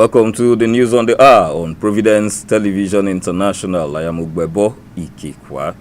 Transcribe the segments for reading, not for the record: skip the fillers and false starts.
Welcome to the news on the hour on Providence Television International. I am Ugbebo Ikekwa.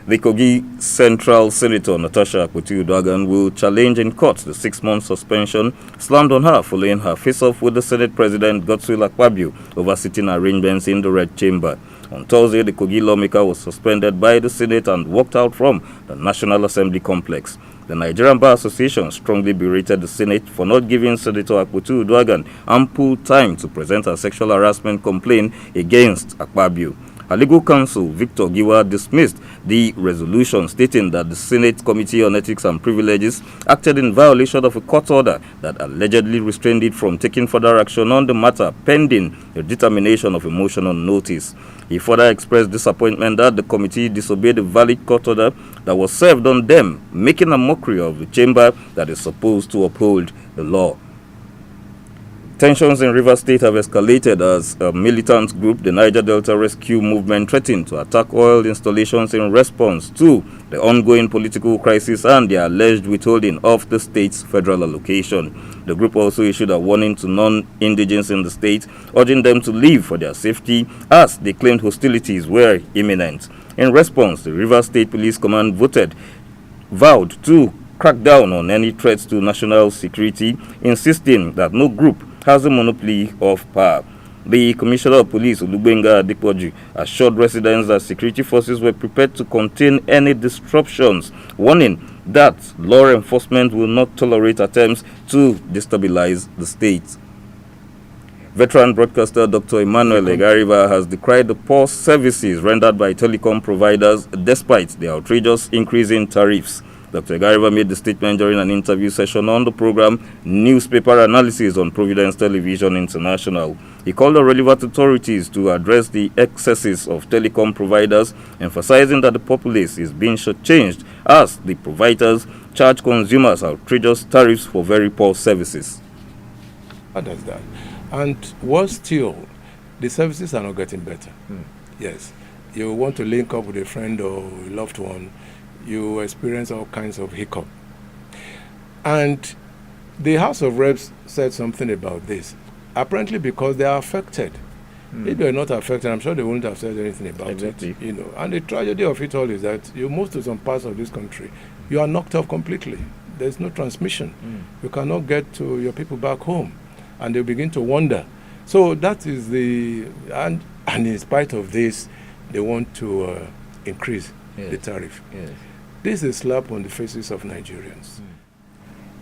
The Kogi Central Senator Natasha Akpoti-Uduaghan will challenge in court the 6-month suspension slammed on her following her face-off with the Senate President Godswill Akpabio over sitting arrangements in the Red Chamber. On Thursday, the Kogi lawmaker was suspended by the Senate and walked out from the National Assembly complex. The Nigerian Bar Association strongly berated the Senate for not giving Senator Akpoti-Uduaghan ample time to present her sexual harassment complaint against Akpabio. Her legal counsel, Victor Giwa, dismissed the resolution stating that the Senate Committee on Ethics and Privileges acted in violation of a court order that allegedly restrained it from taking further action on the matter pending the determination of a motion on notice. He further expressed disappointment that the committee disobeyed a valid court order that was served on them, making a mockery of the chamber that is supposed to uphold the law. Tensions in Rivers State have escalated as a militant group, the Niger Delta Rescue Movement, threatened to attack oil installations in response to the ongoing political crisis and the alleged withholding of the state's federal allocation. The group also issued a warning to non-indigents in the state, urging them to leave for their safety as they claimed hostilities were imminent. In response, the Rivers State Police Command vowed to crack down on any threats to national security, insisting that no group has a monopoly of power. The Commissioner of Police, Olubenga Adepoju, assured residents that security forces were prepared to contain any disruptions, warning that law enforcement will not tolerate attempts to destabilize the state. Veteran broadcaster Dr. Emmanuel Egariva has decried the poor services rendered by telecom providers despite the outrageous increase in tariffs. Dr. Egariva made the statement during an interview session on the program Newspaper Analysis on Providence Television International. He called on relevant authorities to address the excesses of telecom providers, emphasizing that the populace is being shortchanged as the providers charge consumers outrageous tariffs for very poor services. How does that? And worse still, the services are not getting better. Yes. You want to link up with a friend or a loved one, you experience all kinds of hiccup. And the House of Reps said something about this, apparently because they are affected. If they are not affected, I'm sure they wouldn't have said anything about it. And the tragedy of it all is that you move to some parts of this country, you are knocked off completely. There's no transmission. You cannot get to your people back home, and they begin to wonder. So that is and in spite of this, they want to increase the tariff. Yes. This is a slap on the faces of Nigerians.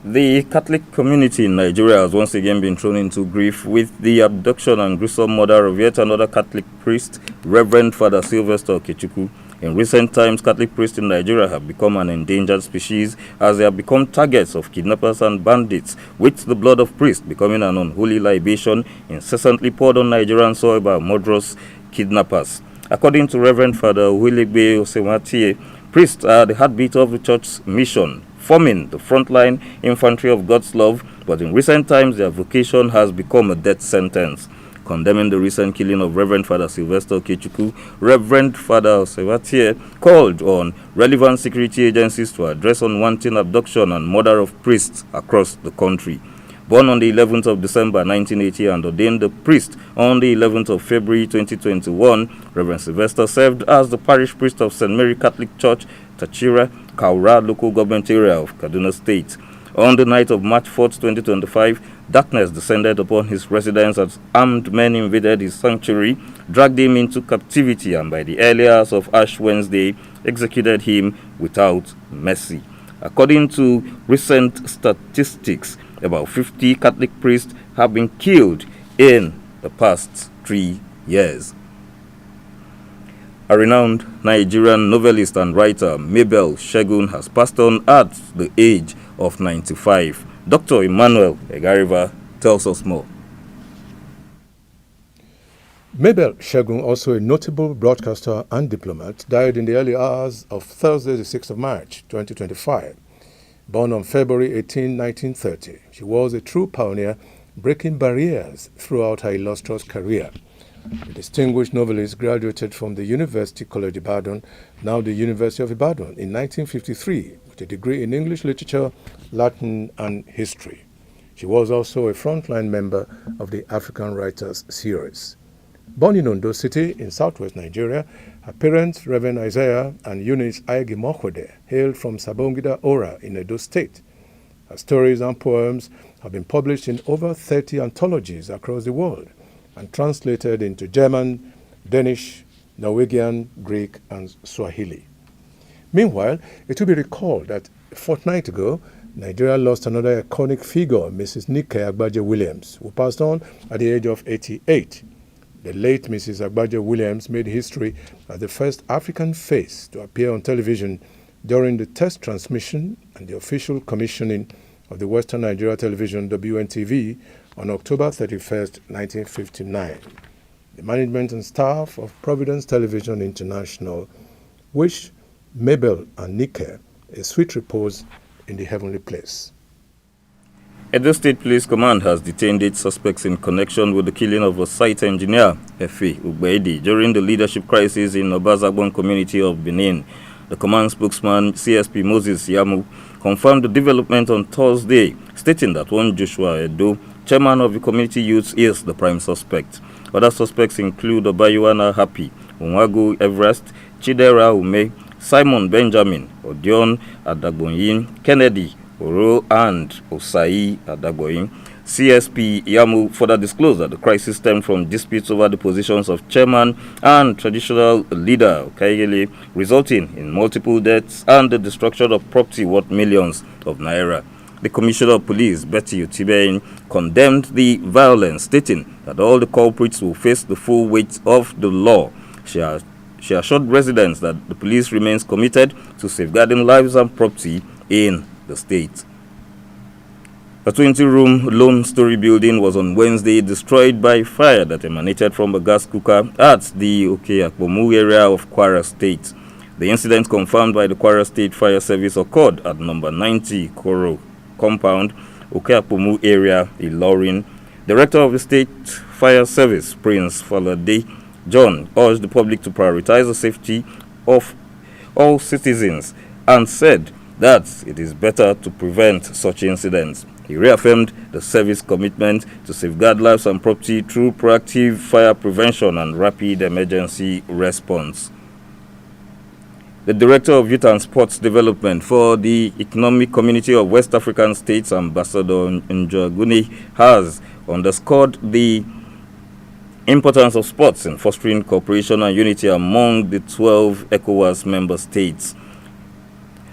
The Catholic community in Nigeria has once again been thrown into grief with the abduction and gruesome murder of yet another Catholic priest, Reverend Father Sylvester Okechukwu. In recent times, Catholic priests in Nigeria have become an endangered species as they have become targets of kidnappers and bandits, with the blood of priests becoming an unholy libation incessantly poured on Nigerian soil by murderous kidnappers. According to Reverend Father Wilegbe Osematie, priests are the heartbeat of the church's mission, forming the frontline infantry of God's love, but in recent times their vocation has become a death sentence. Condemning the recent killing of Reverend Father Sylvester Okechukwu, Reverend Father Osematie called on relevant security agencies to address unwanted abduction and murder of priests across the country. Born on the 11th of December 1980 and ordained a priest on the 11th of February 2021, Reverend Sylvester served as the parish priest of St. Mary Catholic Church, Tachira, Kaura local government area of Kaduna State. On the night of March 4th, 2025, darkness descended upon his residence as armed men invaded his sanctuary, dragged him into captivity, and by the early hours of Ash Wednesday, executed him without mercy. According to recent statistics, about 50 Catholic priests have been killed in the past 3 years. A renowned Nigerian novelist and writer, Mabel Shegun, has passed on at the age of 95. Dr. Emmanuel Egariva tells us more. Mabel Shegun, also a notable broadcaster and diplomat, died in the early hours of Thursday, the 6th of March, 2025. Born on February 18, 1930, she was a true pioneer, breaking barriers throughout her illustrious career. The distinguished novelist graduated from the University College Ibadan, now the University of Ibadan, in 1953 with a degree in English literature, Latin, and history. She was also a frontline member of the African Writers Series. Born in Ondo City in southwest Nigeria, her parents, Reverend Isaiah and Eunice Aegimokwede, hailed from Sabongida Ora in Edo State. Her stories and poems have been published in over 30 anthologies across the world and translated into German, Danish, Norwegian, Greek, and Swahili. Meanwhile, it will be recalled that a fortnight ago, Nigeria lost another iconic figure, Mrs. Nike Agbaje Williams, who passed on at the age of 88. The late Mrs. Agbaje Williams made history as the first African face to appear on television during the test transmission and the official commissioning of the Western Nigeria Television WNTV on October 31st, 1959. The management and staff of Providence Television International wish Mabel and Nike a sweet repose in the heavenly place. Edo State Police Command has detained 8 suspects in connection with the killing of a site engineer, Efe Ugbeidi, during the leadership crisis in Obazagbon community of Benin. The command spokesman, CSP Moses Yamu, confirmed the development on Thursday, stating that one Joshua Edo, chairman of the community youth, is the prime suspect. Other suspects include Obayuana Happy, Unwagu Everest, Chidera Ume, Simon Benjamin, Odion Adagboyin, Kennedy Oro, and Osai Adagboyin. CSP Yamu further disclosed that the crisis stemmed from disputes over the positions of chairman and traditional leader Okaigele, resulting in multiple deaths and the destruction of property worth millions of naira. The Commissioner of Police, Betty Utibein, condemned the violence, stating that all the culprits will face the full weight of the law. She assured residents that the police remains committed to safeguarding lives and property in the state. A 20-room lone-story building was on Wednesday destroyed by fire that emanated from a gas cooker at the Okeakpomu area of Kwara State. The incident, confirmed by the Kwara State Fire Service, occurred at number 90 Koro Compound, Okeakpomu area, Ilorin. Director of the State Fire Service, Prince Falade John, urged the public to prioritize the safety of all citizens and said that it is better to prevent such incidents. He reaffirmed the service commitment to safeguard lives and property through proactive fire prevention and rapid emergency response. The Director of Youth and Sports Development for the Economic Community of West African States, Ambassador Njaguni, has underscored the importance of sports in fostering cooperation and unity among the 12 ECOWAS member states.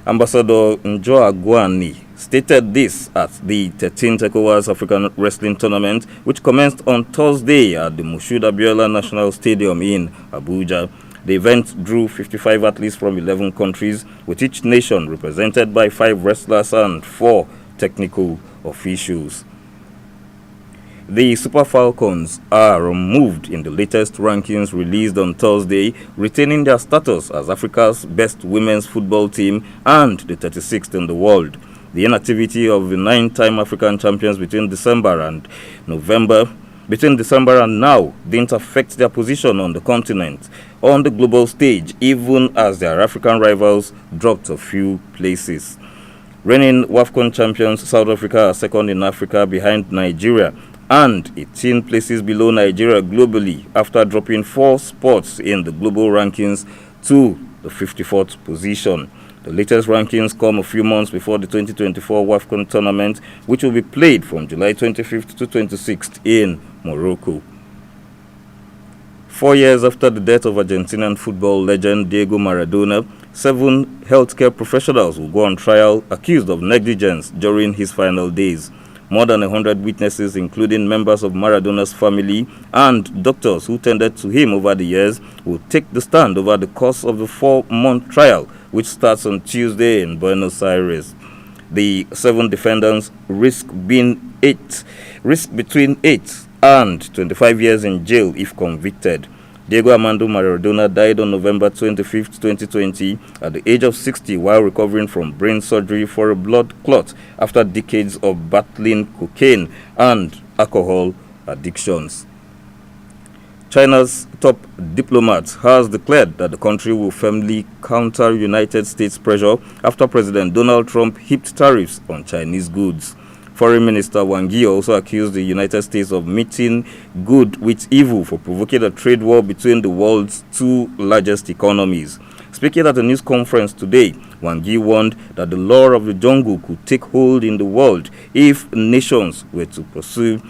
Ambassador Njoagwani stated this at the 13th ECOWAS African Wrestling Tournament, which commenced on Thursday at the Moshood Abiola National Stadium in Abuja. The event drew 55 athletes from 11 countries, with each nation represented by 5 wrestlers and 4 technical officials. The Super Falcons are removed in the latest rankings released on Thursday, retaining their status as Africa's best women's football team and the 36th in the world. The inactivity of the 9-time African champions between December and now didn't affect their position on the continent, on the global stage, even as their African rivals dropped a few places. Reigning WAFCON champions South Africa are second in Africa behind Nigeria and 18 places below Nigeria globally after dropping 4 spots in the global rankings to the 54th position. The latest rankings come a few months before the 2024 WAFCON tournament, which will be played from July 25th to 26th in Morocco. 4 years after the death of Argentinian football legend Diego Maradona, 7 healthcare professionals will go on trial accused of negligence during his final days. More than 100 witnesses, including members of Maradona's family and doctors who tended to him over the years, will take the stand over the course of the 4-month trial, which starts on Tuesday in Buenos Aires. The 7 defendants risk between 8 and 25 years in jail if convicted. Diego Armando Maradona died on November 25, 2020, at the age of 60 while recovering from brain surgery for a blood clot after decades of battling cocaine and alcohol addictions. China's top diplomat has declared that the country will firmly counter United States pressure after President Donald Trump heaped tariffs on Chinese goods. Foreign Minister Wang Yi also accused the United States of meeting good with evil for provoking a trade war between the world's two largest economies. Speaking at a news conference today, Wang Yi warned that the law of the jungle could take hold in the world if nations were to pursue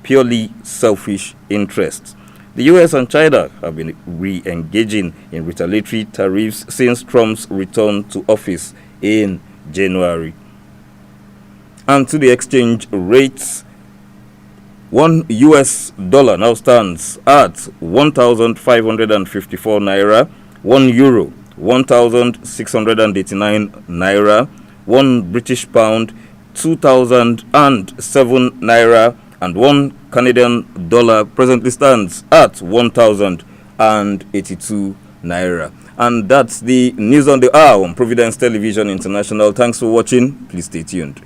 purely selfish interests. The US and China have been re-engaging in retaliatory tariffs since Trump's return to office in January. And to the exchange rates, $1 now stands at 1,554 naira, €1 1,689 naira, 1 British pound 2,007 naira, and 1 Canadian dollar presently stands at 1,082 naira. And that's the news on the hour on Providence Television International. Thanks for watching. Please stay tuned.